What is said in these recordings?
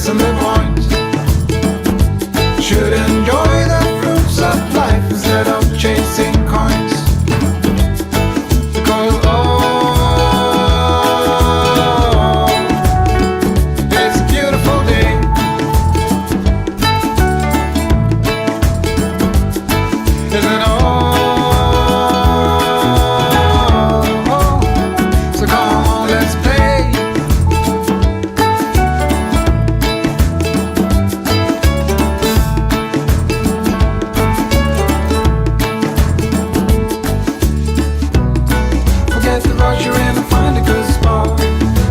missing the point. Should enjoy the fruits of life instead of chasing coins. Because it's a beautiful day. Isn't all? So come on, let's play. Forget the rush, you're in and find a good spot.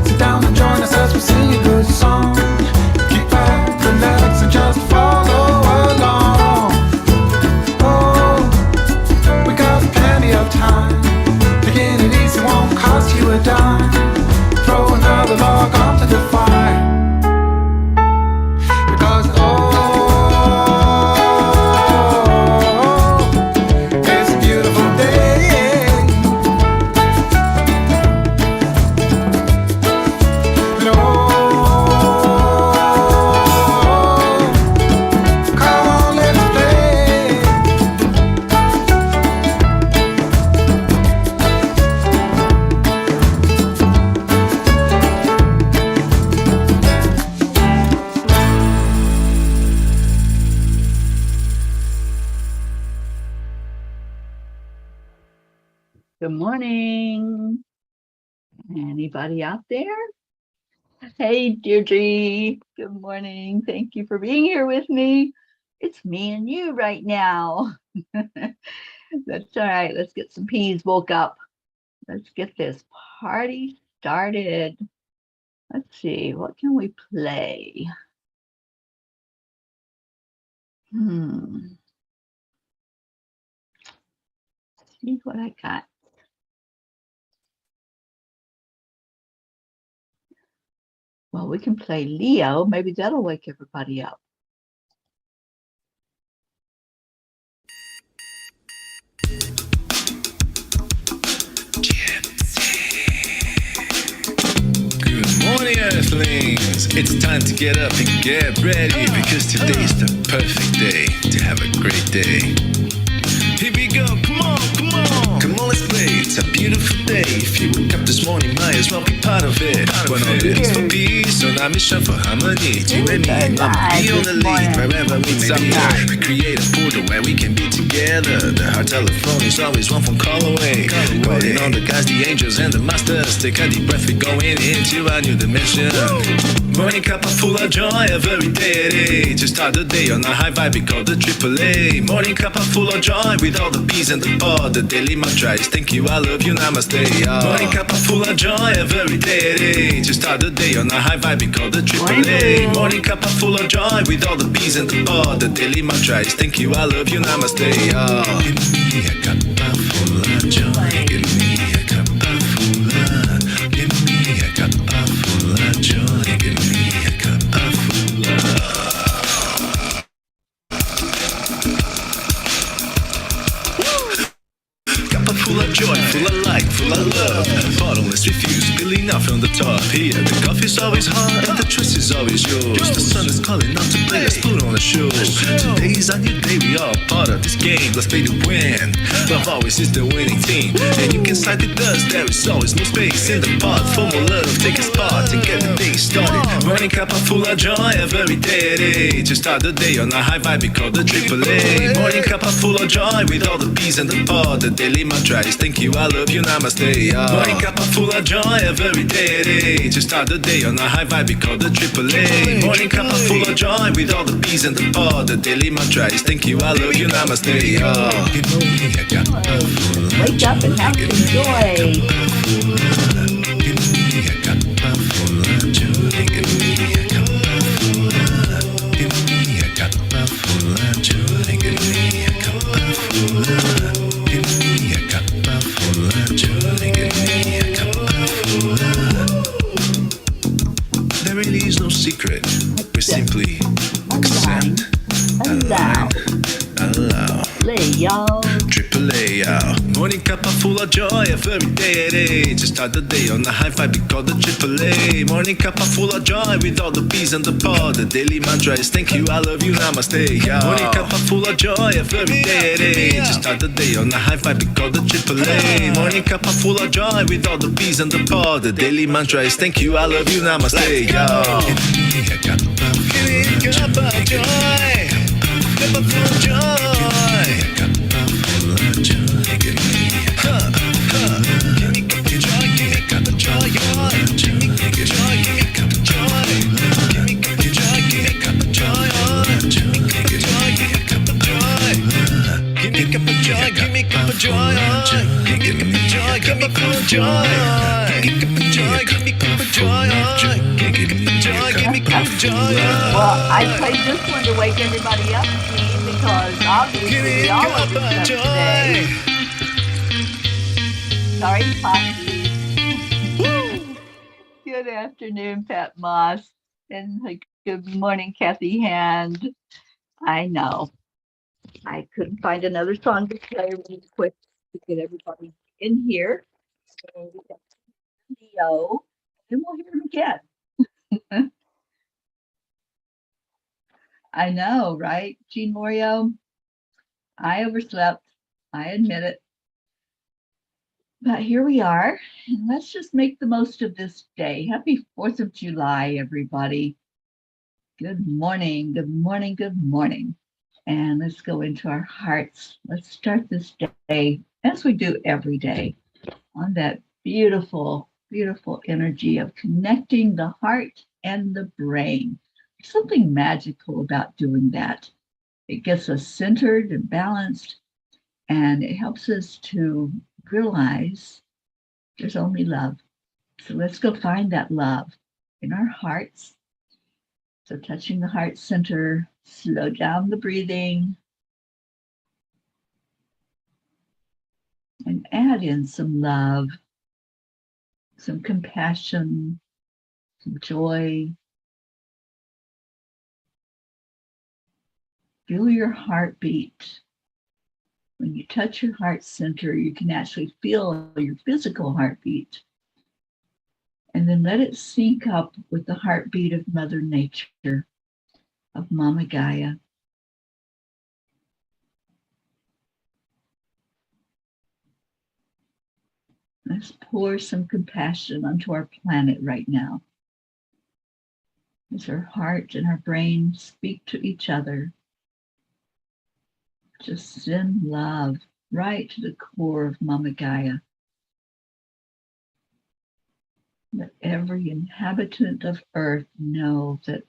Sit down and join us as we sing a good song. Keep back, relax, and just follow along. Oh, we got plenty of time. Taking it easy won't cost you a dime. Throw another log onto the fire. Because it's a beautiful day. And come on, let's play. Good morning. Anybody out there? Hey, Deirdre. Good morning. Thank you for being here with me. It's me and you right now. That's all right. Let's get some peas woke up. Let's get this party started. Let's see. What can we play? See what I got. Well, we can play Leo. Maybe that'll wake everybody up. Good morning, Earthlings! It's time to get up and get ready because today's the perfect day to have a great day. Here we go, come on, come on! Come on, let's play, it's a beautiful day. If you woke up this morning, might as well be part of it. We're on this for peace, on our mission for harmony. You and me, mama, be on the lead, wherever we may be. We create a portal where we can be together. The heart telephone is always one phone call away. Calling on the guys, the angels and the masters. Take a deep breath, we're going into a new dimension. Morning Cuppa Fulla Joy, every day. To start the day on a high vibe, we call the AAA. Morning Cuppa Fulla Joy, with all the peas and the pod. The daily mantra is thank you, I love you, namaste. Morning Cuppa Fulla Joy, every day. To start the day on a high vibe, we call the AAA. Morning Cuppa Fulla Joy, with all the peas and the pod. The daily mantra is thank you, I love you, namaste. Give me a cuppa full of joy. Give me a cuppa full of. Give me a cuppa full of joy. Give me a cuppa full of. Cuppa full of joy, full of light, full of love. Bottomless refuse, spilling out from the top. Here, the coffee's always hot and the choice is always yours. The sun is calling out to play, let's put on a show. Today's a new day, we all part of this game. Let's play to win. Love always is the winning team. And you can side with us, there is always no space in the pot. For more love, take a spot and get the day started. Morning Cuppa Fulla Joy, every day. To start the day on a high vibe, we call the AAA. Morning Cuppa Fulla Joy, with all the peas and the pod. The daily mantra is thank you, I love you, namaste. Morning Cuppa Fulla Joy, every day. To start the day on a high vibe, we call the AAA. Morning Cuppa Fulla Joy, with all the peas and the pod. The daily mantra is thank you, I love you, namaste. Give me a cuppa full of Wake up and have some joy. Give me a cuppa full of joy. Give me a cuppa full of. Give me a cuppa full of joy. Give me a cuppa full of. Give me a cuppa full of joy. Give me a cuppa full of. There really is no secret. We simply accept, align, allow. Play, y'all. AAA, Morning Cuppa Fulla Joy, every day at 8. Just start the day on the high five, we call the AAA. Morning Cuppa Fulla Joy, with all the P's and the pod. The daily mantra is thank you, I love you, namaste, yo. Morning Cuppa Fulla Joy, every day at 8. Just start the day on the high five, we call the AAA. Morning Cuppa Fulla Joy, with all the P's and the pod. The daily mantra is thank you, I love you, namaste, yo. Give me a cup of joy, Cuppa Fulla Joy. Give me a cup of joy, give me a cup of joy, give me a cup of joy, give me a cup of joy, give me a cup of joy, give me a cup of joy, give me a cup of joy, give me a cup of joy, give me a cup of joy, give me a cup of joy, give me a cup of joy, give me a cup of joy, give me a cup of joy, give me a cup of joy, give me a cup of joy, give me a cup of joy. Well, I played this one to wake everybody up, Gene, because obviously we all overslept today. Sorry, Poppy. Good afternoon, Pat Moss. And good morning, Kathy Hand. I know. I couldn't find another song to play really quick to get everybody in here. So we got Leo, and we'll hear him again. I know, right, Gene Morio? I overslept. I admit it. But here we are, and let's just make the most of this day. Happy 4th of July, everybody. Good morning, good morning, good morning. And let's go into our hearts. Let's start this day, as we do every day, on that beautiful, beautiful energy of connecting the heart and the brain. There's something magical about doing that. It gets us centered and balanced, and it helps us to realize there's only love. So let's go find that love in our hearts. So touching the heart center, slow down the breathing, and add in some love, some compassion, some joy. Feel your heartbeat. When you touch your heart center, you can actually feel your physical heartbeat. And then let it sync up with the heartbeat of Mother Nature, of Mama Gaia. Let's pour some compassion onto our planet right now. As our heart and our brain speak to each other, just send love right to the core of Mama Gaia. Let every inhabitant of Earth know that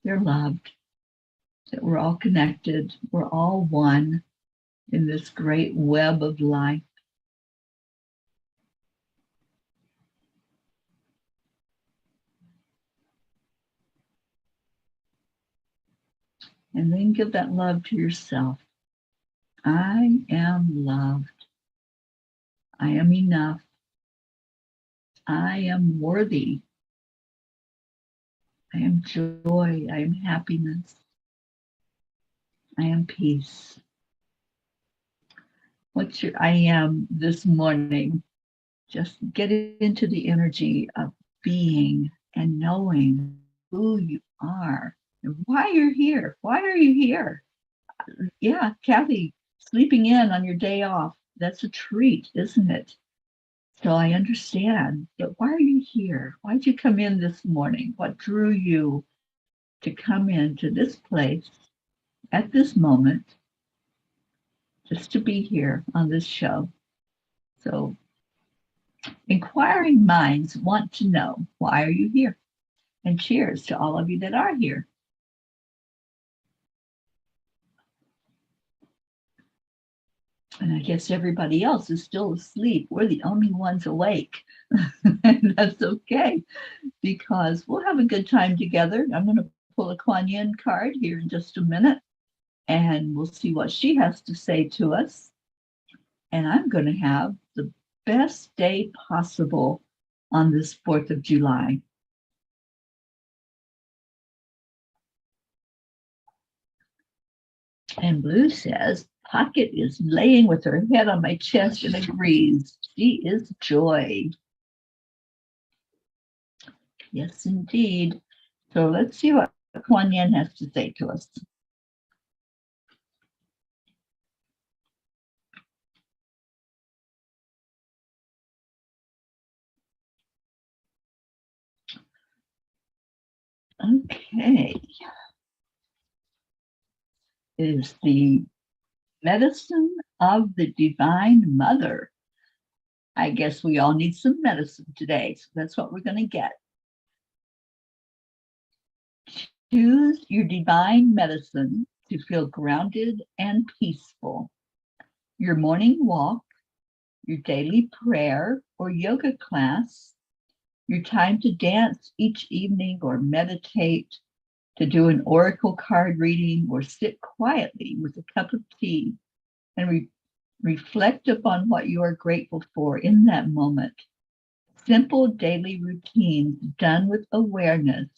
they're loved, that we're all connected, we're all one in this great web of life. And then give that love to yourself. I am loved. I am enough. I am worthy. I am joy. I am happiness. I am peace. What's your I am this morning? Just get into the energy of being and knowing who you are and why you're here. Why are you here? Yeah, Kathy, sleeping in on your day off, that's a treat, isn't it? So I understand, but why are you here? Why did you come in this morning? What drew you to come into this place at this moment, just to be here on this show? So inquiring minds want to know, why are you here? And cheers to all of you that are here. And I guess everybody else is still asleep. We're the only ones awake. And that's okay, because we'll have a good time together. I'm going to pull a Kuan Yin card here in just a minute, and we'll see what she has to say to us. And I'm going to have the best day possible on this 4th of July. And Blue says, Pocket is laying with her head on my chest and agrees. She is joy. Yes, indeed. So let's see what Kuan Yin has to say to us. Okay. Is the medicine of the Divine Mother. I guess we all need some medicine today, so that's what we're going to get. Choose your divine medicine to feel grounded and peaceful. Your morning walk, your daily prayer or yoga class, your time to dance each evening or meditate, to do an oracle card reading or sit quietly with a cup of tea and reflect upon what you are grateful for in that moment. Simple daily routines done with awareness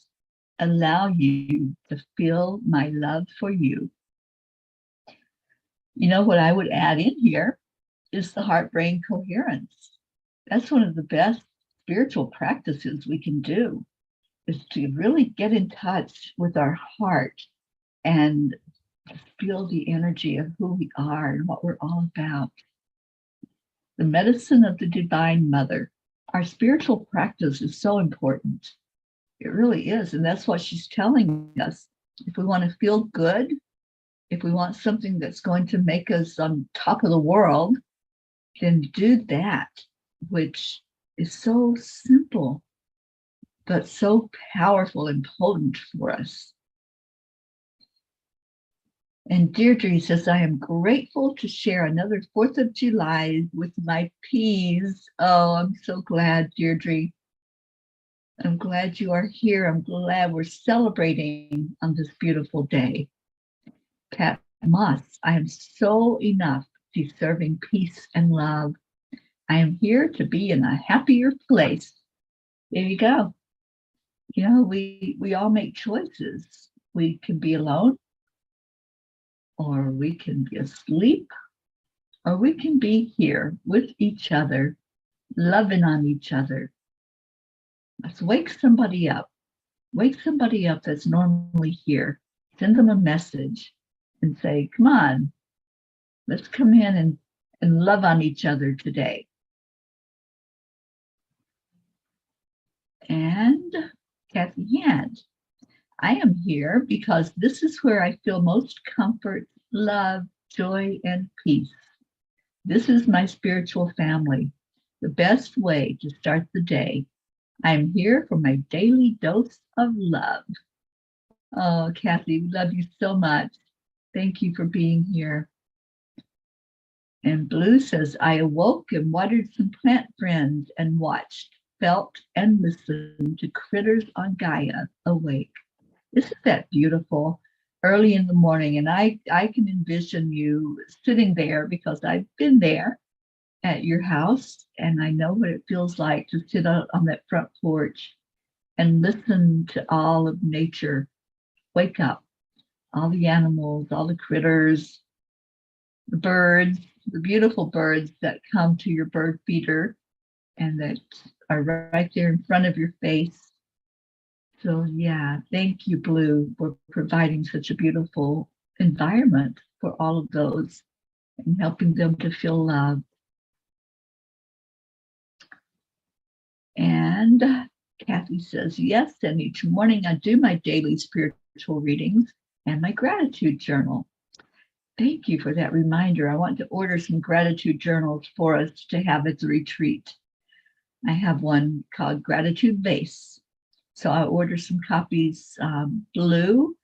allow you to feel my love for you. You know what I would add in here is the heart-brain coherence. That's one of the best spiritual practices we can do, is to really get in touch with our heart and feel the energy of who we are and what we're all about. The medicine of the Divine Mother. Our spiritual practice is so important. It really is. And that's what she's telling us. If we want to feel good, if we want something that's going to make us on top of the world, then do that, which is so simple, but so powerful and potent for us. And Deirdre says, I am grateful to share another 4th of July with my peas. Oh, I'm so glad, Deirdre. I'm glad you are here. I'm glad we're celebrating on this beautiful day. Pat Moss, I am so enough, deserving peace and love. I am here to be in a happier place. There you go. You know, we all make choices. We can be alone, or we can be asleep, or we can be here with each other, loving on each other. Let's wake somebody up. Wake somebody up that's normally here. Send them a message and say, come on, let's come in and love on each other today. And Kathy Hand, I am here because this is where I feel most comfort, love, joy, and peace. This is my spiritual family, the best way to start the day. I'm here for my daily dose of love. Oh, Kathy, we love you so much. Thank you for being here. And Blue says, I awoke and watered some plant friends and watched, felt, and listened to critters on Gaia awake. Isn't that beautiful? Early in the morning, and I can envision you sitting there because I've been there at your house, and I know what it feels like to sit out on that front porch and listen to all of nature wake up, all the animals, all the critters, the birds, the beautiful birds that come to your bird feeder and that are right there in front of your face. So yeah, thank you, Blue, for providing such a beautiful environment for all of those and helping them to feel loved. And Kathy says, yes, and each morning I do my daily spiritual readings and my gratitude journal. Thank you for that reminder. I want to order some gratitude journals for us to have at the retreat. I have one called Gratitude Base. So I'll order some copies. Blue,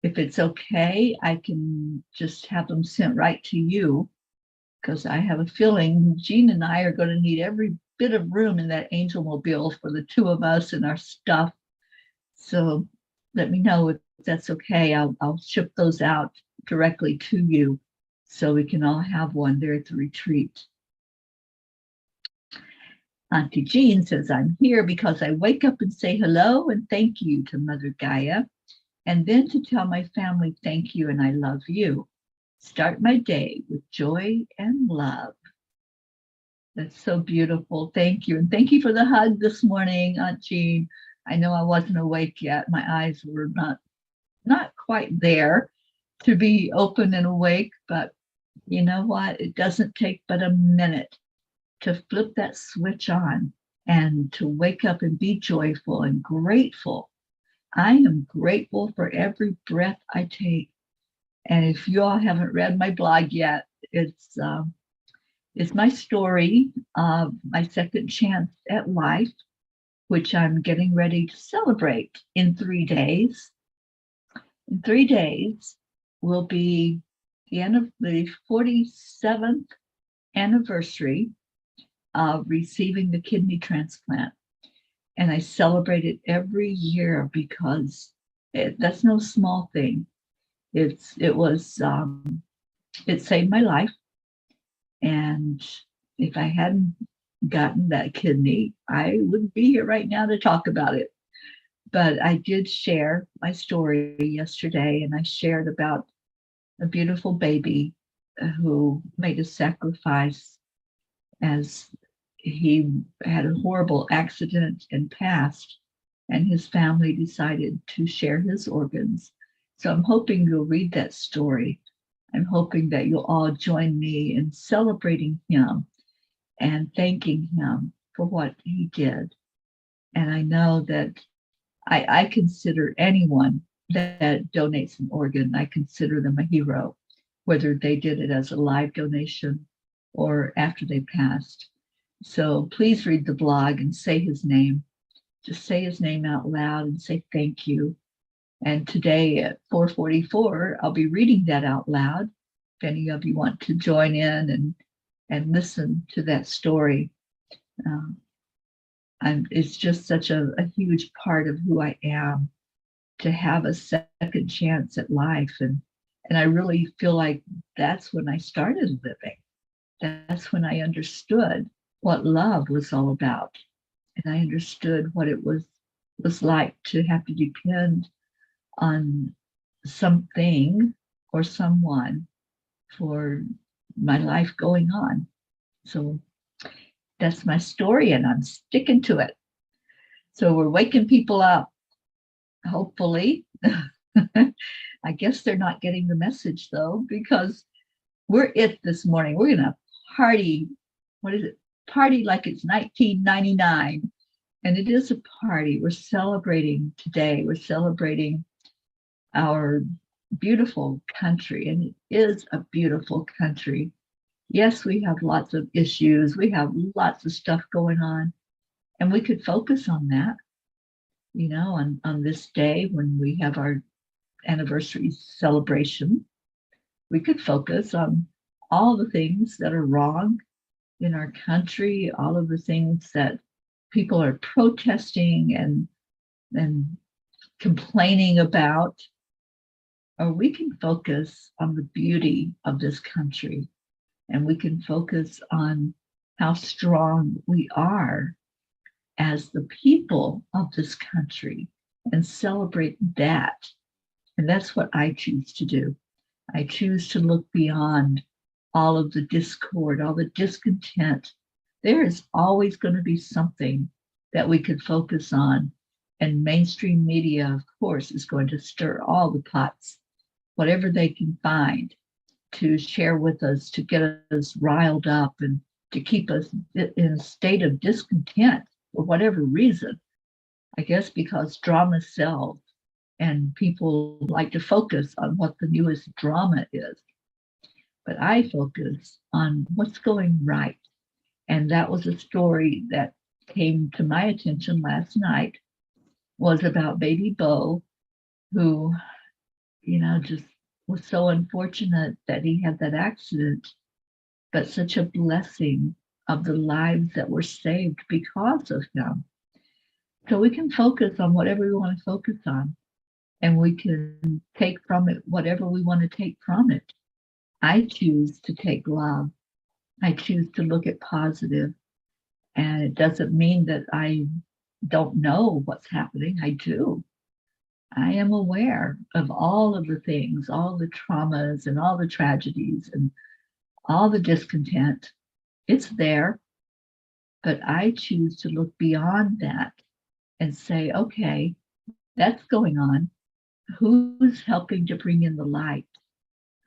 if it's okay, I can just have them sent right to you, because I have a feeling Jean and I are going to need every bit of room in that angel mobile for the two of us and our stuff. So let me know if that's okay. I'll ship those out directly to you so we can all have one there at the retreat. Auntie Jean says, I'm here because I wake up and say hello and thank you to Mother Gaia, and then to tell my family thank you and I love you. Start my day with joy and love. That's so beautiful. Thank you. And thank you for the hug this morning, Aunt Jean. I know I wasn't awake yet. My eyes were not quite there to be open and awake, but you know what? It doesn't take but a minute to flip that switch on and to wake up and be joyful and grateful. I am grateful for every breath I take. And if you all haven't read my blog yet, it's my story of my second chance at life, which I'm getting ready to celebrate in 3 days. In 3 days will be the end of the 47th anniversary of receiving the kidney transplant. And I celebrate it every year because that's no small thing. It saved my life. And if I hadn't gotten that kidney, I wouldn't be here right now to talk about it. But I did share my story yesterday, and I shared about a beautiful baby who made a sacrifice as he had a horrible accident and passed, and his family decided to share his organs. So I'm hoping you'll read that story. I'm hoping that you'll all join me in celebrating him and thanking him for what he did. And I know that I consider anyone that donates an organ, I consider them a hero, whether they did it as a live donation or after they passed. So please read the blog and say his name. Just say his name out loud and say thank you. And today at 4:44, I'll be reading that out loud. If any of you want to join in and listen to that story, it's just such a huge part of who I am, to have a second chance at life. And I really feel like that's when I started living. That's when I understood what love was all about. And I understood what it was like to have to depend on something or someone for my life going on. So that's my story, and I'm sticking to it. So we're waking people up, hopefully. I guess they're not getting the message though, because we're it this morning. We're going to party. What is it? Party like it's 1999. And it is a party. We're celebrating today. We're celebrating our beautiful country. And it is a beautiful country. Yes, we have lots of issues. We have lots of stuff going on. And we could focus on that, you know, on this day when we have our anniversary celebration. We could focus on all the things that are wrong in our country, all of the things that people are protesting and complaining about. Or we can focus on the beauty of this country, and we can focus on how strong we are as the people of this country and celebrate that. And that's what I choose to do. I choose to look beyond all of the discord, all the discontent. There is always going to be something that we could focus on. And mainstream media, of course, is going to stir all the pots, whatever they can find to share with us, to get us riled up and to keep us in a state of discontent for whatever reason. I guess because drama sells and people like to focus on what the newest drama is. But I focus on what's going right. And that was a story that came to my attention last night, was about baby Bo, who, you know, just was so unfortunate that he had that accident, but such a blessing of the lives that were saved because of him. So we can focus on whatever we want to focus on, and we can take from it whatever we want to take from it. I choose to take love. I choose to look at positive. And it doesn't mean that I don't know what's happening. I do. I am aware of all of the things, all the traumas and all the tragedies and all the discontent. It's there, but I choose to look beyond that and say, okay, that's going on. Who's helping to bring in the light?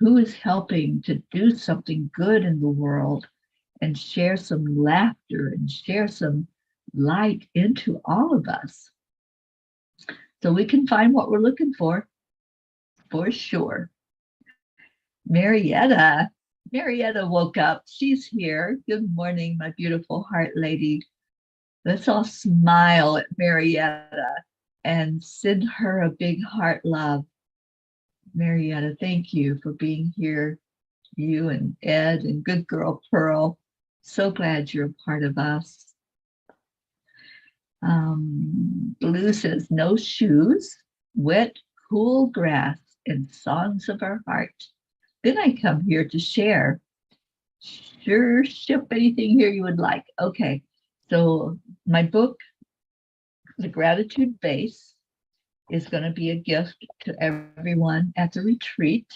Who is helping to do something good in the world and share some laughter and share some light into all of us so we can find what we're looking for sure. Marietta woke up. She's here. Good morning, my beautiful heart lady. Let's all smile at Marietta and send her a big heart love. Marietta, thank you for being here. You and Ed and good girl Pearl. So glad you're a part of us. Blue says, no shoes, wet, cool grass, and songs of our heart. Then I come here to share. Sure, ship anything here you would like. Okay, so my book, The Gratitude Base, is going to be a gift to everyone at the retreat.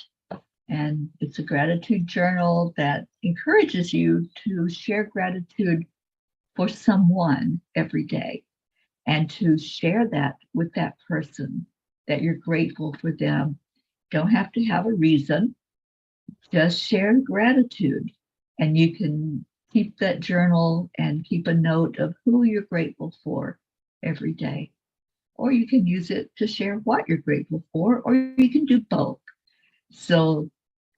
And it's a gratitude journal that encourages you to share gratitude for someone every day and to share that with that person, that you're grateful for them. Don't have to have a reason, just share gratitude. And you can keep that journal and keep a note of who you're grateful for every day. Or you can use it to share what you're grateful for, or you can do both. So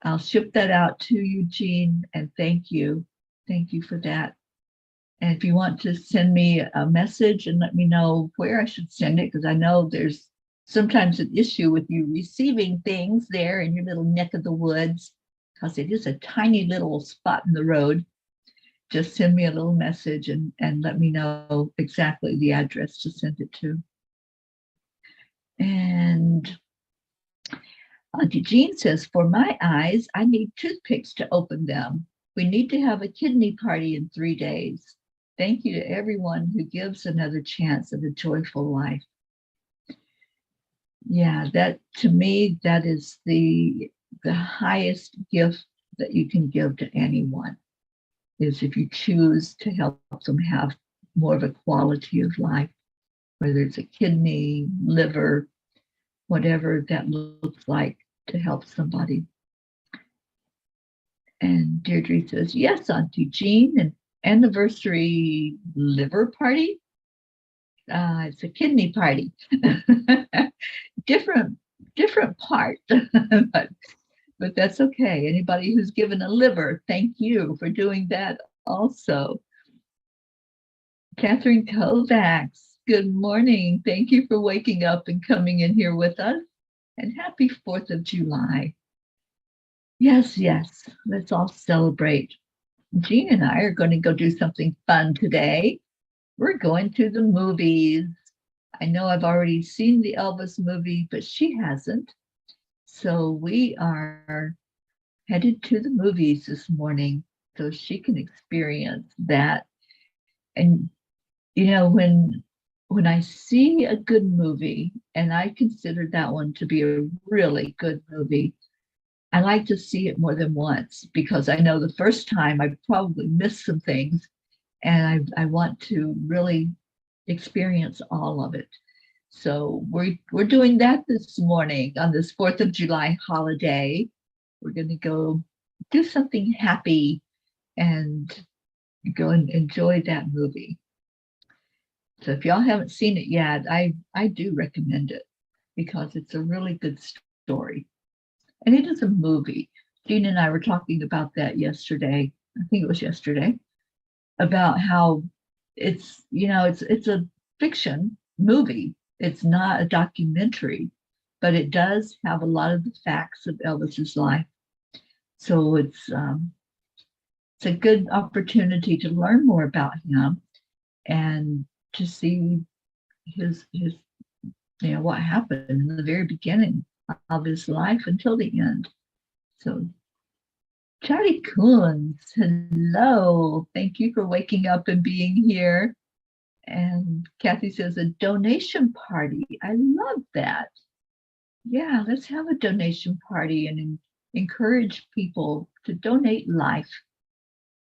I'll ship that out to you, Jean, and thank you. Thank you for that. And if you want to send me a message and let me know where I should send it, because I know there's sometimes an issue with you receiving things there in your little neck of the woods, because it is a tiny little spot in the road. Just send me a little message and let me know exactly the address to send it to. And Auntie Jean says, for my eyes, I need toothpicks to open them. We need to have a kidney party in 3 days. Thank you to everyone who gives another chance at a joyful life. Yeah, that to me, that is the highest gift that you can give to anyone, is if you choose to help them have more of a quality of life, whether it's a kidney, liver, whatever that looks like to help somebody. And Deirdre says, yes, Auntie Jean, an anniversary liver party. It's a kidney party. different part, but that's okay. Anybody who's given a liver, thank you for doing that also. Catherine Kovacs, good morning. Thank you for waking up and coming in here with us. And happy 4th of July. Yes, let's all celebrate. Jean and I are going to go do something fun today. We're going to the movies. I know I've already seen the Elvis movie, but she hasn't. So we are headed to the movies this morning so she can experience that. And, you know, when I see a good movie, and I consider that one to be a really good movie, I like to see it more than once, because I know the first time I probably missed some things, and I want to really experience all of it. So we're doing that this morning on this 4th of July holiday. We're going to go do something happy and go and enjoy that movie. So if y'all haven't seen it yet, I do recommend it, because it's a really good story. And it is a movie. Jean and I were talking about that yesterday. I think it was yesterday, about how it's a fiction movie. It's not a documentary, but it does have a lot of the facts of Elvis's life. So it's a good opportunity to learn more about him and to see his what happened in the very beginning of his life until the end. So Charlie Coons, hello. Thank you for waking up and being here. And Kathy says, a donation party. I love that. yeah, let's have a donation party and encourage people to donate life,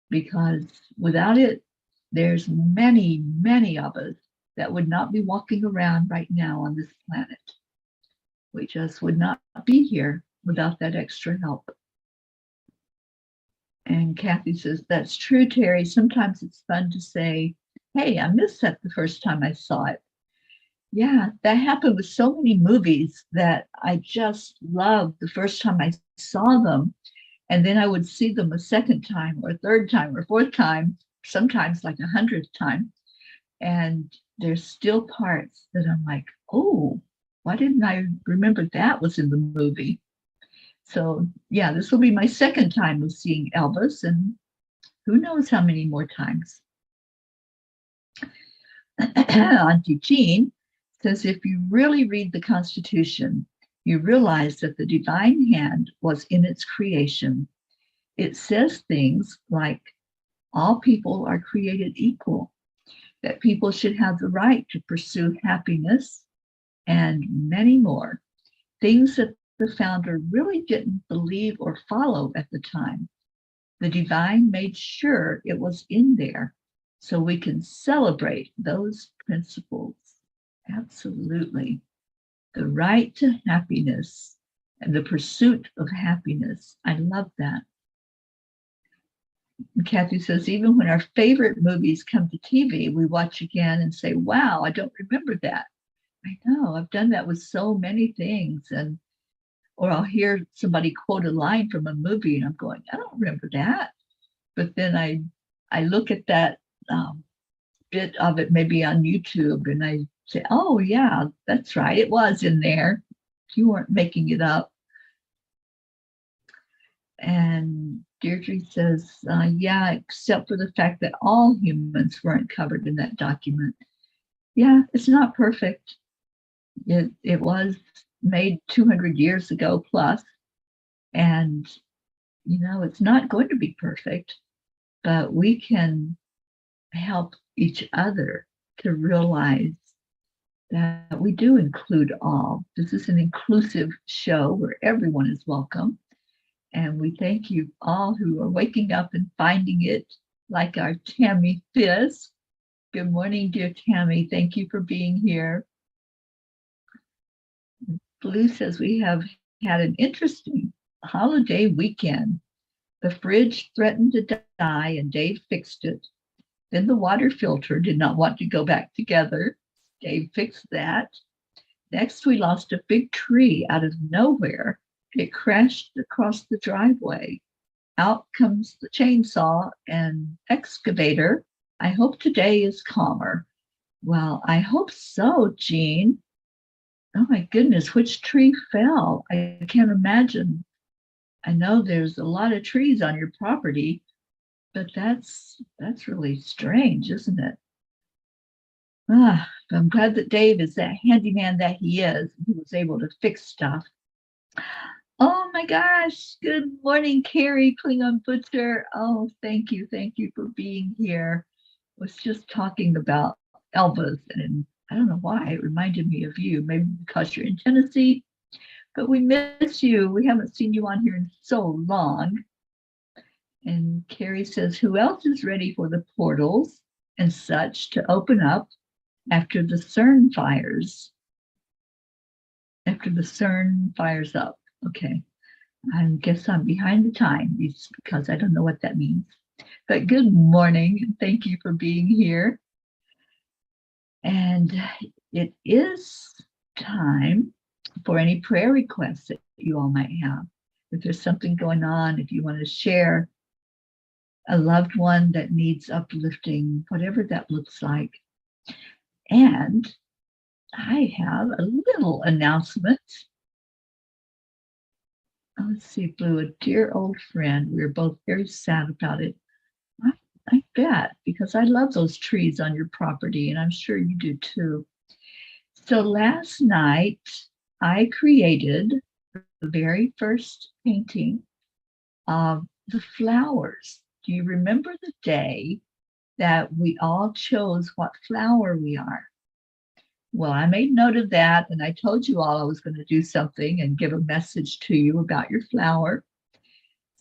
because without it, there's many, many of us that would not be walking around right now on this planet. We just would not be here without that extra help. And Kathy says, that's true, Teri. Sometimes it's fun to say, hey, I missed that the first time I saw it. Yeah, that happened with so many movies that I just loved the first time I saw them. And then I would see them a second time or a third time or fourth time, sometimes like 100th time. And there's still parts that I'm like, oh, why didn't I remember that was in the movie? So yeah, this will be my second time of seeing Elvis, and who knows how many more times. Auntie Jean says, if you really read the Constitution, you realize that the divine hand was in its creation. It says things like all people are created equal, that people should have the right to pursue happiness, and many more. Things that the founder really didn't believe or follow at the time. The divine made sure it was in there so we can celebrate those principles. Absolutely. The right to happiness and the pursuit of happiness. I love that. And Kathy says, even when our favorite movies come to TV, we watch again and say, wow, I don't remember that. I know, I've done that with so many things. And or I'll hear somebody quote a line from a movie and I'm going, I don't remember that. But then I look at that bit of it maybe on YouTube and I say, oh yeah, that's right, it was in there. You weren't making it up. And Deirdre says, yeah, except for the fact that all humans weren't covered in that document. Yeah, it's not perfect. It was made 200 years ago plus, and it's not going to be perfect, but we can help each other to realize that we do include all. This is an inclusive show where everyone is welcome. And we thank you all who are waking up and finding it, like our Tammy Fizz. Good morning, dear Tammy. Thank you for being here. Blue says we have had an interesting holiday weekend. The fridge threatened to die and Dave fixed it. Then the water filter did not want to go back together. Dave fixed that. Next, we lost a big tree out of nowhere. It crashed across the driveway. Out comes the chainsaw and excavator. I hope today is calmer. Well, I hope so, Jean. Oh my goodness, which tree fell? I can't imagine. I know there's a lot of trees on your property, but that's really strange, isn't it? I'm glad that Dave is that handyman that he is. He was able to fix stuff. Oh my gosh. Good morning, Carrie Klingon Butcher. Oh, thank you. Thank you for being here. I was just talking about Elvis, and I don't know why it reminded me of you, maybe because you're in Tennessee, but we miss you. We haven't seen you on here in so long. And Carrie says, who else is ready for the portals and such to open up after the CERN fires? After the CERN fires up. Okay. I guess I'm behind the times because I don't know what that means. But good morning. Thank you for being here. And it is time for any prayer requests that you all might have. If there's something going on, if you want to share a loved one that needs uplifting, whatever that looks like. And I have a little announcement. Let's see, Blue, a dear old friend. We were both very sad about it. I bet, because I love those trees on your property, and I'm sure you do too. So last night, I created the very first painting of the flowers. Do you remember the day that we all chose what flower we are? Well, I made note of that, and I told you all I was going to do something and give a message to you about your flower.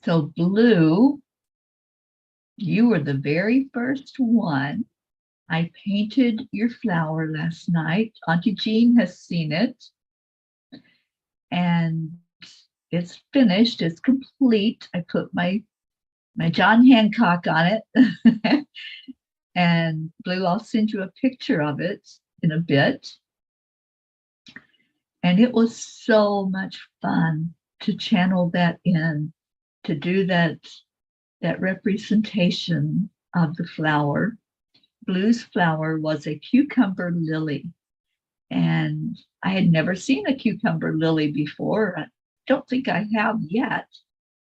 So, Blue, you were the very first one. I painted your flower last night. Auntie Jean has seen it, and it's finished. It's complete. I put my John Hancock on it. And Blue, I'll send you a picture of it in a bit. And it was so much fun to channel that in, to do that representation of the flower. Blue's flower was a cucumber lily. And I had never seen a cucumber lily before. I don't think I have yet,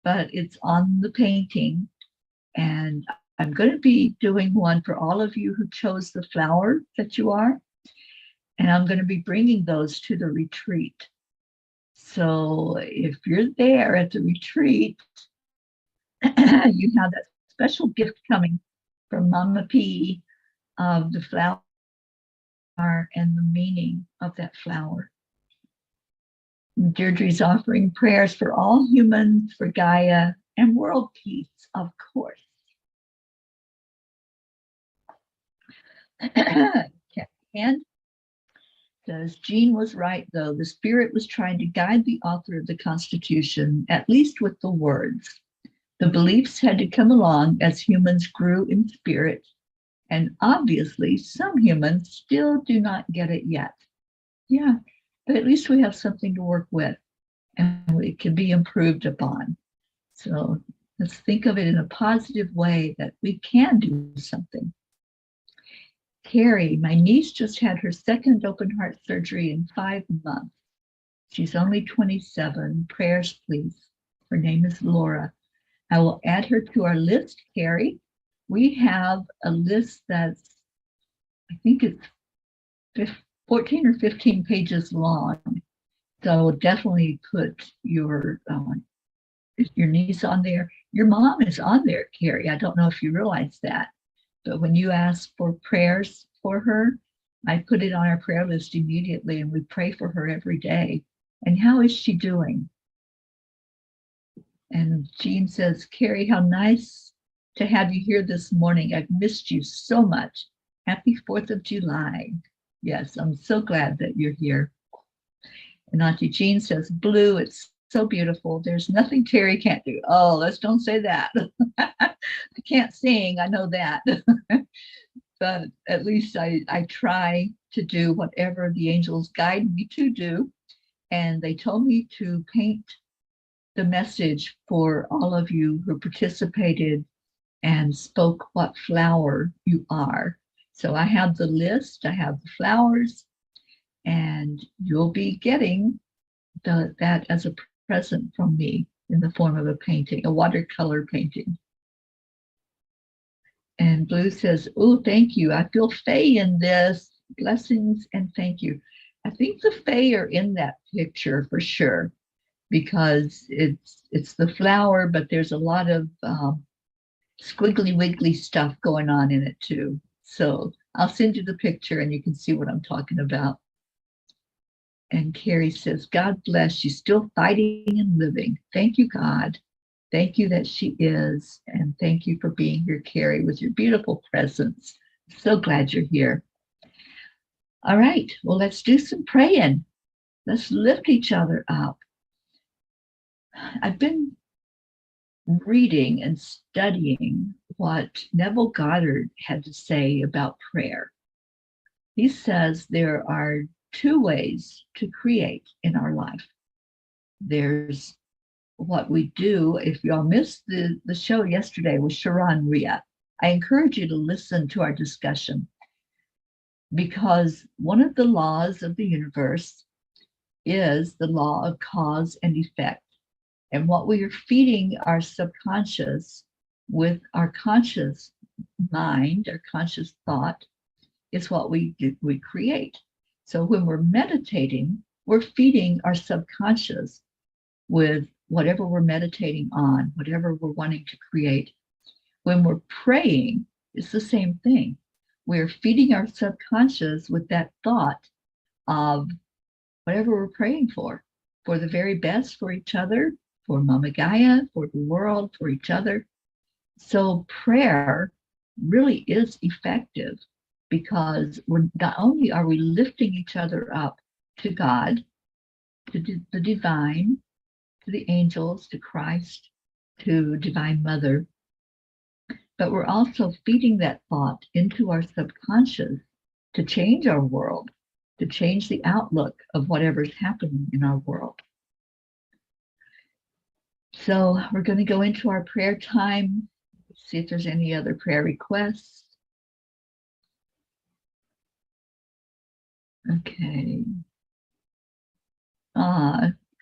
but it's on the painting. And I'm going to be doing one for all of you who chose the flower that you are. And I'm going to be bringing those to the retreat. So if you're there at the retreat, you have that special gift coming from Mama P of the flower and the meaning of that flower. Deirdre's offering prayers for all humans, for Gaia, and world peace, of course. And says, Jean was right, though. The spirit was trying to guide the author of the Constitution, at least with the words. The beliefs had to come along as humans grew in spirit, and obviously some humans still do not get it yet. Yeah, but at least we have something to work with, and it can be improved upon. So let's think of it in a positive way that we can do something. Carrie, my niece just had her second open heart surgery in 5 months. She's only 27. Prayers, please. Her name is Laura. I will add her to our list, Carrie. We have a list that's, I think it's 14 or 15 pages long. So I will definitely put your niece on there. Your mom is on there, Carrie. I don't know if you realize that. But when you ask for prayers for her, I put it on our prayer list immediately, and we pray for her every day. And how is she doing? And Jean says, Carrie, how nice to have you here this morning. I've missed you so much. Happy 4th of July. Yes, I'm so glad that you're here. And Auntie Jean says, Blue, it's so beautiful. There's nothing Teri can't do. Oh, let's don't say that. I can't sing, I know that. But at least I try to do whatever the angels guide me to do. And they told me to paint the message for all of you who participated and spoke what flower you are. So I have the list, I have the flowers, and you'll be getting that as a present from me in the form of a painting, a watercolor painting. And Blue says, oh, thank you. I feel Faye in this. Blessings and thank you. I think the Faye are in that picture for sure, because it's the flower, but there's a lot of squiggly wiggly stuff going on in it too. So I'll send you the picture and you can see what I'm talking about. And Carrie says, God bless, she's still fighting and living. Thank you, God. Thank you that she is. And thank you for being here, Carrie, with your beautiful presence. So glad you're here. All right, well, let's do some praying. Let's lift each other up. I've been reading and studying what Neville Goddard had to say about prayer. He says there are 2 ways to create in our life. There's what we do. If y'all missed the show yesterday with Sharon Ria, I encourage you to listen to our discussion, because one of the laws of the universe is the law of cause and effect. And what we are feeding our subconscious with our conscious mind, our conscious thought, is what we create. So when we're meditating, we're feeding our subconscious with whatever we're meditating on, whatever we're wanting to create. When we're praying, it's the same thing. We're feeding our subconscious with that thought of whatever we're praying for the very best for each other, for Mama Gaia, for the world, for each other. So prayer really is effective because we're not only are we lifting each other up to God, to the divine, to the angels, to Christ, to Divine Mother, but we're also feeding that thought into our subconscious to change our world, to change the outlook of whatever's happening in our world. So we're going to go into our prayer time, see if there's any other prayer requests. Okay.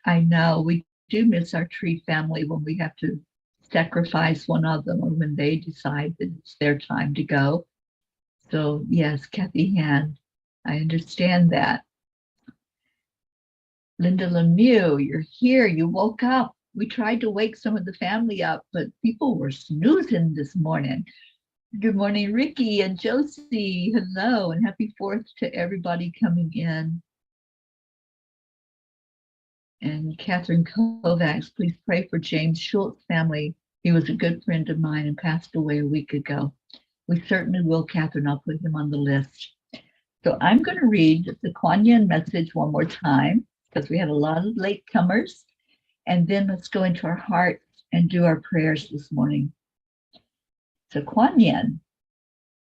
I know we do miss our tree family when we have to sacrifice one of them or when they decide that it's their time to go. So yes, Kathy Hand, I understand that. Linda Lemieux, you're here, you woke up. We tried to wake some of the family up, but people were snoozing this morning. Good morning, Ricky and Josie. Hello, and happy 4th to everybody coming in. And Catherine Kovacs, please pray for James Schultz family. He was a good friend of mine and passed away a week ago. We certainly will, Catherine. I'll put him on the list. So I'm going to read the Kuan Yin message one more time because we had a lot of latecomers. And then let's go into our hearts and do our prayers this morning. So Kuan Yin,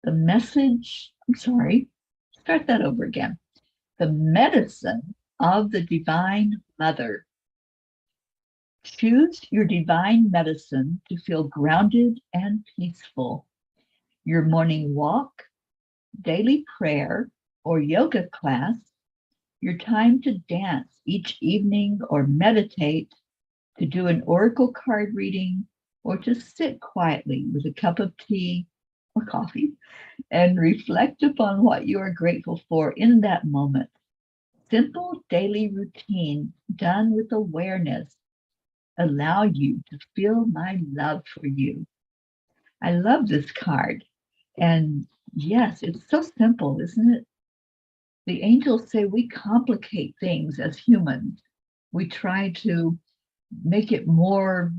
the message, start that over again. The medicine of the Divine Mother. Choose your divine medicine to feel grounded and peaceful. Your morning walk, daily prayer, or yoga class, your time to dance each evening or meditate, to do an oracle card reading, or to sit quietly with a cup of tea or coffee and reflect upon what you are grateful for in that moment. Simple daily routine done with awareness allow you to feel my love for you. I love this card. And yes, it's so simple, isn't it? The angels say we complicate things as humans. We try to make it more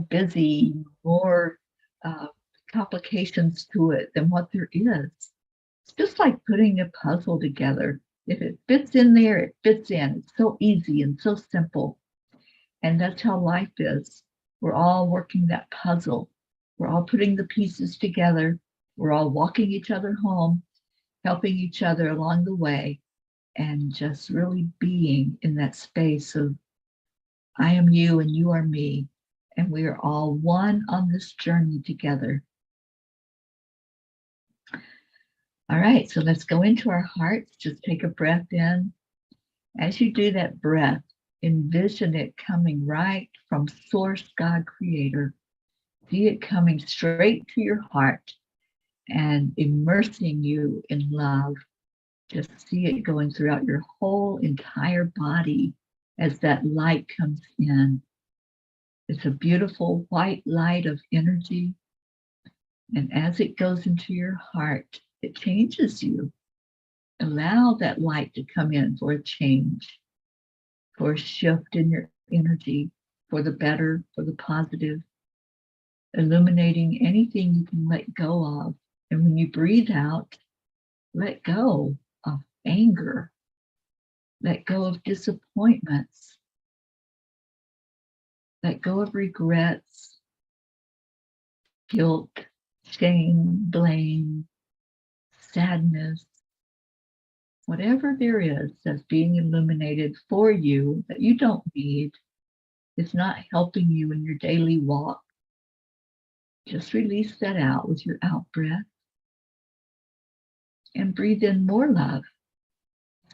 busy, more complications to it than what there is. It's just like putting a puzzle together. If it fits in there, it fits in. It's so easy and so simple. And that's how life is. We're all working that puzzle. We're all putting the pieces together. We're all walking each other home, helping each other along the way, and just really being in that space of I am you and you are me, and we are all one on this journey together. All right, so let's go into our hearts. Just take a breath in. As you do that breath, envision it coming right from Source God Creator. See it coming straight to your heart and immersing you in love. Just see it going throughout your whole entire body as that light comes in. It's a beautiful white light of energy. And as it goes into your heart, it changes you. Allow that light to come in for a change, for a shift in your energy, for the better, for the positive, illuminating anything you can let go of. And when you breathe out, let go of anger, let go of disappointments, let go of regrets, guilt, shame, blame, sadness, whatever there is that's being illuminated for you that you don't need, is not helping you in your daily walk. Just release that out with your out breath and breathe in more love.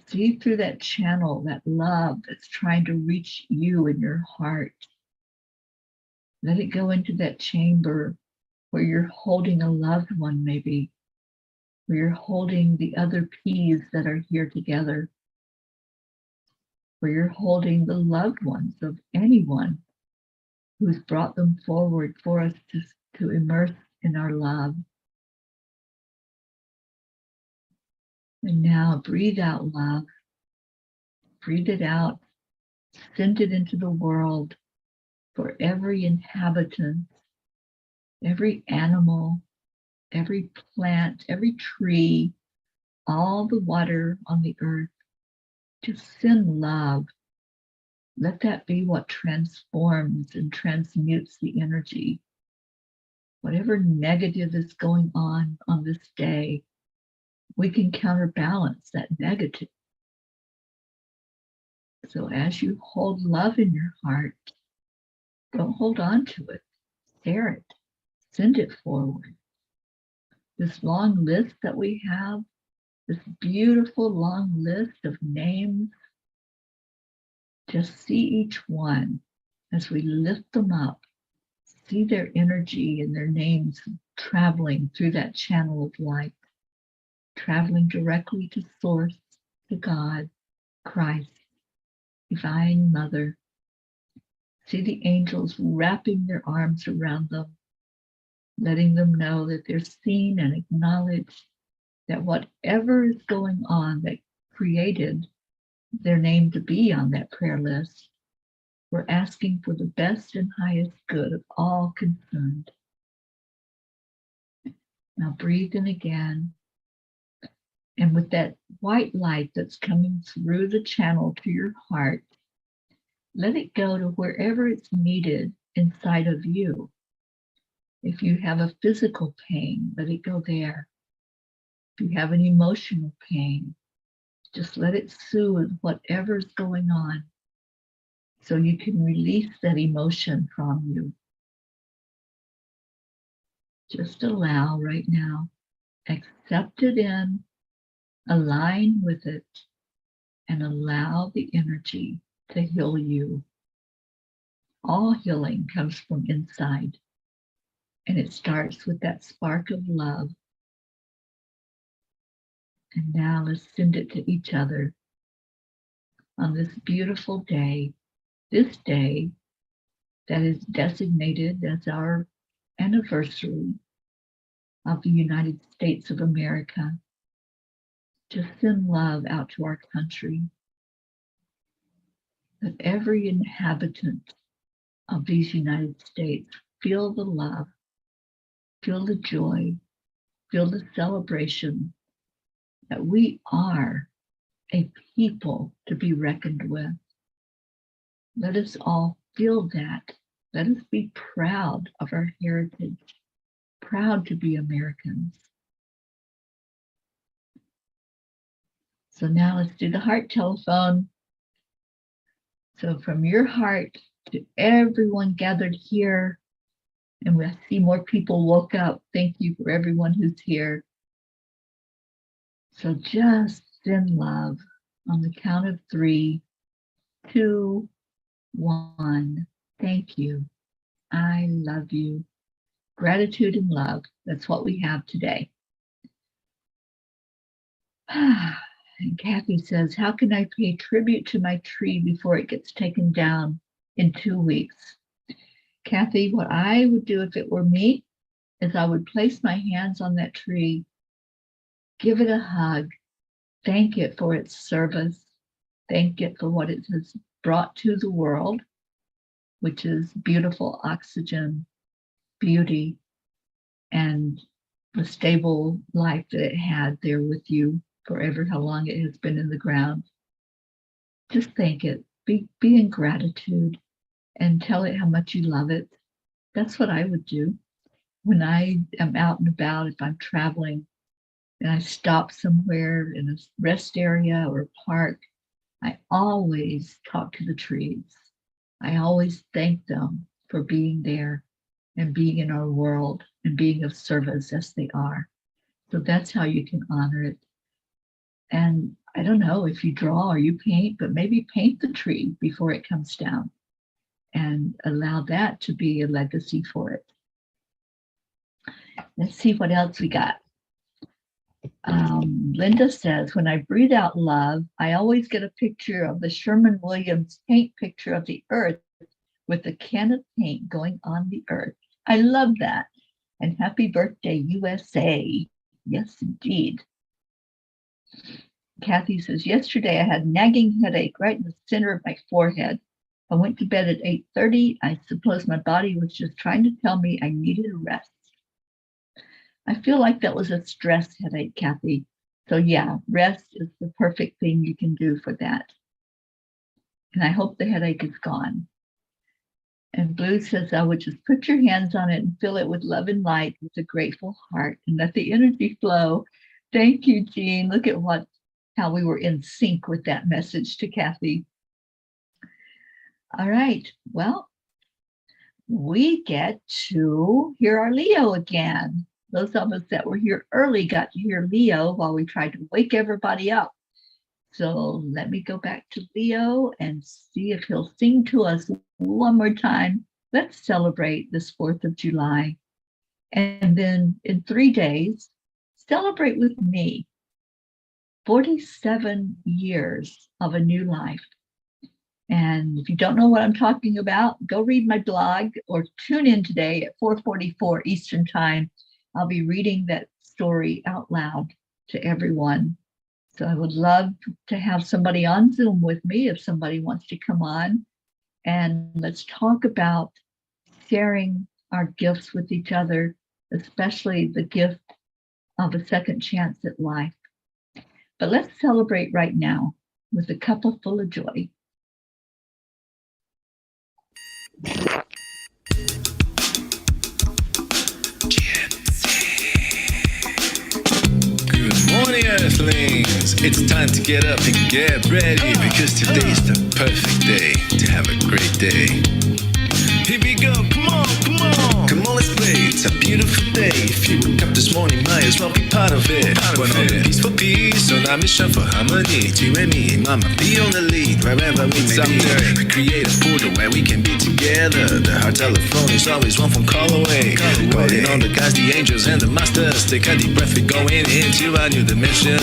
See through that channel, that love that's trying to reach you in your heart. Let it go into that chamber where you're holding a loved one, maybe, where you're holding the other peas that are here together, where you're holding the loved ones of anyone who's brought them forward for us to immerse in our love. And now breathe out love. Breathe it out. Send it into the world for every inhabitant, every animal, every plant, every tree, all the water on the earth. Just send love. Let that be what transforms and transmutes the energy. Whatever negative is going on this day, we can counterbalance that negative. So as you hold love in your heart, don't hold on to it. Share it. Send it forward. This long list that we have, this beautiful long list of names, just see each one as we lift them up. See their energy and their names traveling through that channel of light, traveling directly to Source, to God, Christ, Divine Mother. See the angels wrapping their arms around them, letting them know that they're seen and acknowledged, that whatever is going on that created their name to be on that prayer list, we're asking for the best and highest good of all concerned. Now breathe in again. And with that white light that's coming through the channel to your heart, let it go to wherever it's needed inside of you. If you have a physical pain, let it go there. If you have an emotional pain, just let it soothe whatever's going on so you can release that emotion from you. Just allow right now, accept it in, align with it, and allow the energy to heal you. All healing comes from inside, and it starts with that spark of love. And now let's send it to each other on this beautiful day, this day that is designated as our anniversary of the United States of America. Just send love out to our country. Let every inhabitant of these United States feel the love, feel the joy, feel the celebration that we are a people to be reckoned with. Let us all feel that. Let us be proud of our heritage, proud to be Americans. So now let's do the heart telephone. So from your heart to everyone gathered here, and we see more people woke up. Thank you for everyone who's here. So just send love on the count of 3, 2, 1. Thank you. I love you. Gratitude and love. That's what we have today. And Kathy says, how can I pay tribute to my tree before it gets taken down in 2 weeks? Kathy, what I would do if it were me is I would place my hands on that tree, give it a hug, thank it for its service, thank it for what it has brought to the world, which is beautiful oxygen, beauty, and the stable life that it had there with you forever, how long it has been in the ground. Just thank it, be in gratitude, and tell it how much you love it. That's what I would do. When I am out and about, if I'm traveling and I stop somewhere in a rest area or a park, I always talk to the trees. I always thank them for being there and being in our world and being of service as they are. So that's how you can honor it. And I don't know if you draw or you paint, but maybe paint the tree before it comes down and allow that to be a legacy for it. Let's see what else we got. Linda says, when I breathe out love, I always get a picture of the Sherman-Williams paint picture of the earth with a can of paint going on the earth. I love that. And happy birthday, USA. Yes, indeed. Kathy says, yesterday I had a nagging headache right in the center of my forehead. I went to bed at 8:30. I suppose my body was just trying to tell me I needed a rest. I feel like that was a stress headache, Kathy. So yeah, rest is the perfect thing you can do for that. And I hope the headache is gone. And Blue says, I would just put your hands on it and fill it with love and light with a grateful heart and let the energy flow. Thank you, Jean. Look at how we were in sync with that message to Kathy. All right, well, we get to hear our Leo again. Those of us that were here early got to hear Leo while we tried to wake everybody up. So let me go back to Leo and see if he'll sing to us one more time. Let's celebrate this 4th of July. And then in 3 days, celebrate with me 47 years of a new life. And if you don't know what I'm talking about, go read my blog or tune in today at 4:44 Eastern Time. I'll be reading that story out loud to everyone. So I would love to have somebody on Zoom with me if somebody wants to come on. And let's talk about sharing our gifts with each other, especially the gift of a second chance at life. But let's celebrate right now with a Cuppa Fulla Joy. Good morning, Earthlings. It's time to get up and get ready because today's the perfect day to have a great day. Here we go, come on, come on. Come on, let's play. It's a beautiful day. If you woke up this morning, might as well be part of it. One on the peace for peace, on our mission for harmony. You and me, mama, be on the lead wherever we may be. We create a portal where we can be together. The heart telephone is always one phone call away. Calling on the guys, the angels, and the masters. Take a deep breath, we're going into a new dimension.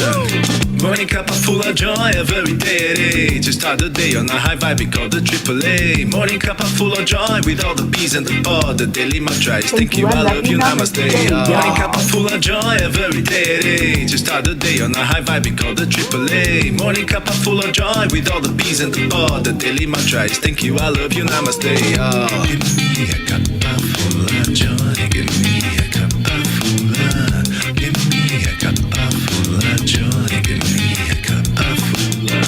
Morning Cuppa Fulla Joy, every day. To start the day on a high vibe, we call the AAA. Morning Cuppa Fulla Joy, with all the B's and the pod. The daily mantra is thank you, I love you, namaste. Morning Cuppa Fulla Joy, every day. To start the day on a high vibe, we call the AAA. Morning Cuppa Fulla Joy, with all the B's and the pod. The daily mantra is thank you, I love you, namaste. Give me a Cuppa Fulla Joy, give me a Cuppa Fulla. Give me a Cuppa Fulla Joy, give me a Cuppa Fulla.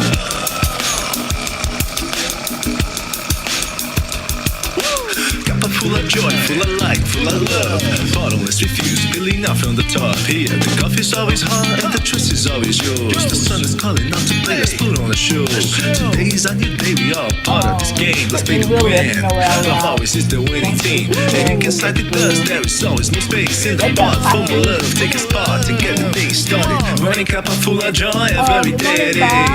Cuppa Fulla Joy, full of light, full of love. Bottomless refuse, spilling out from the top. Here, the coffee's always hot and the trust is always yours. The sun is calling out to play, let's put on a show. Today's a new day, we all part of this game. Let's play to win. Love always is the winning team. And inside the dust, there is always no space in the pot. Full of love, take a spot to get the day started. Morning Cuppa Fulla Joy, every day.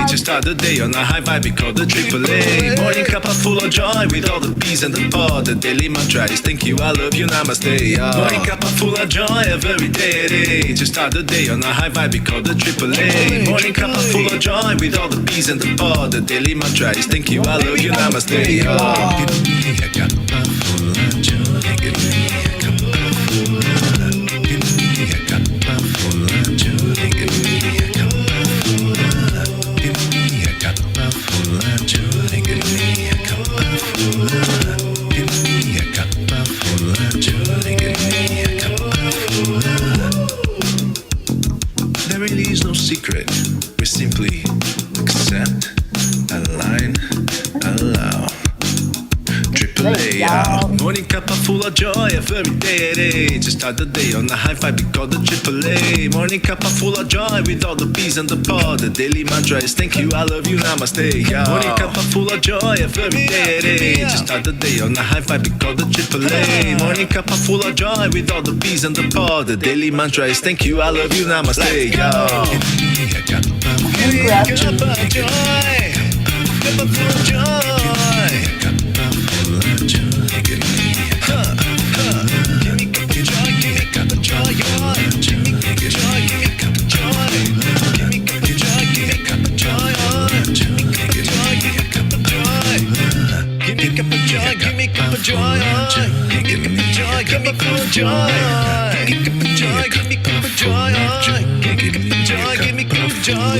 To start the day on a high vibe, we call the AAA. Morning Cuppa Fulla Joy, with all the B's and the pod. The daily mantra is thank you, I love you, namaste. Morning Cuppa Fulla Joy, every day. To start the day on a high vibe, we call the AAA. Morning Cuppa Fulla Joy, with all the B's and the pod. The daily mantra is thank you, I love you, namaste. Give me a Cuppa Fulla Joy, give me a Cuppa Fulla. Give me a Cuppa Fulla Joy, give me a Cuppa Fulla. Give me a Cuppa Fulla Joy, give me a Cuppa Fulla. Give me a Cuppa Fulla Joy, give me a Cuppa Fulla. There really is no secret. We simply accept, align, allow. AAA, Morning Cuppa Fulla Joy, every day. To start the day on a high vibe, we call the AAA. Morning Cuppa Fulla Joy, with all the B's and the pod. The daily mantra is thank you, I love you, namaste. Morning Cuppa Fulla Joy, every day. To start the day on a high vibe, we call the AAA. Morning Cuppa Fulla Joy, with all the B's and the pod. The daily mantra is thank you, I love you, namaste. Give me a Cuppa Fulla Joy, Cuppa Fulla Joy. Cuppa Fulla Joy, give me a Cuppa Fulla. Give me Cuppa Joy, give me Cuppa Joy. Give me Cuppa Joy, give me Cuppa Joy. Give me Cuppa Joy, give me Cuppa Joy. Give me Cuppa Joy, give me Cuppa Joy. Give Get Cuppa Joy, give me Cuppa Joy. Get Cuppa Joy, give me Cuppa Joy. Get Cuppa Joy, give me Cuppa Joy. Get Cuppa Joy, give me Cuppa Joy.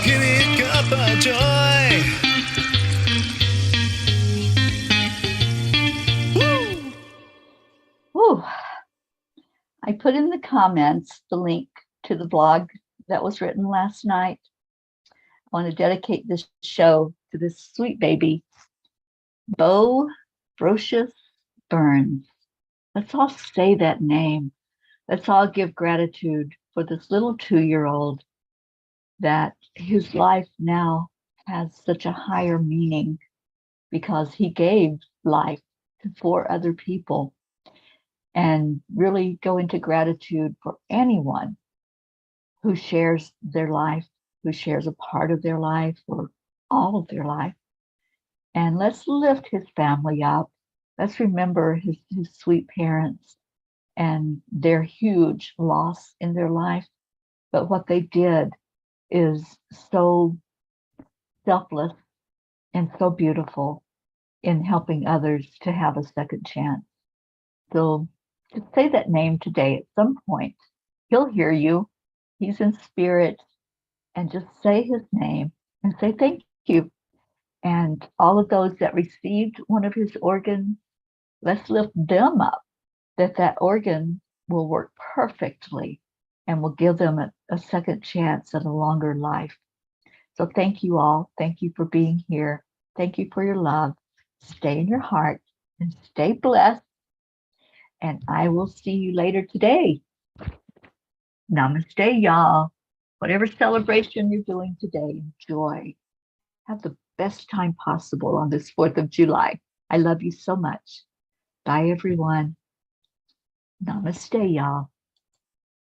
Give me Cuppa Joy. Whew. I put in the comments the link to the blog that was written last night. I want to dedicate this show to this sweet baby, Bo Brocious Burns. Let's all say that name. Let's all give gratitude for this little 2-year-old, that his life now has such a higher meaning because he gave life to 4 other people. And really go into gratitude for anyone who shares their life, who shares a part of their life or all of their life. And let's lift his family up. Let's remember his sweet parents and their huge loss in their life. But what they did is so selfless and so beautiful in helping others to have a second chance. So just say that name today at some point. He'll hear you. He's in spirit. And just say his name and say thank you. And all of those that received one of his organs, let's lift them up, that organ will work perfectly and will give them a second chance at a longer life. So thank you all. Thank you for being here. Thank you for your love. Stay in your heart and stay blessed. And I will see you later today. Namaste, y'all. Whatever celebration you're doing today, enjoy. Have the best time possible on this 4th of July. I love you so much. Bye, everyone. Namaste, y'all.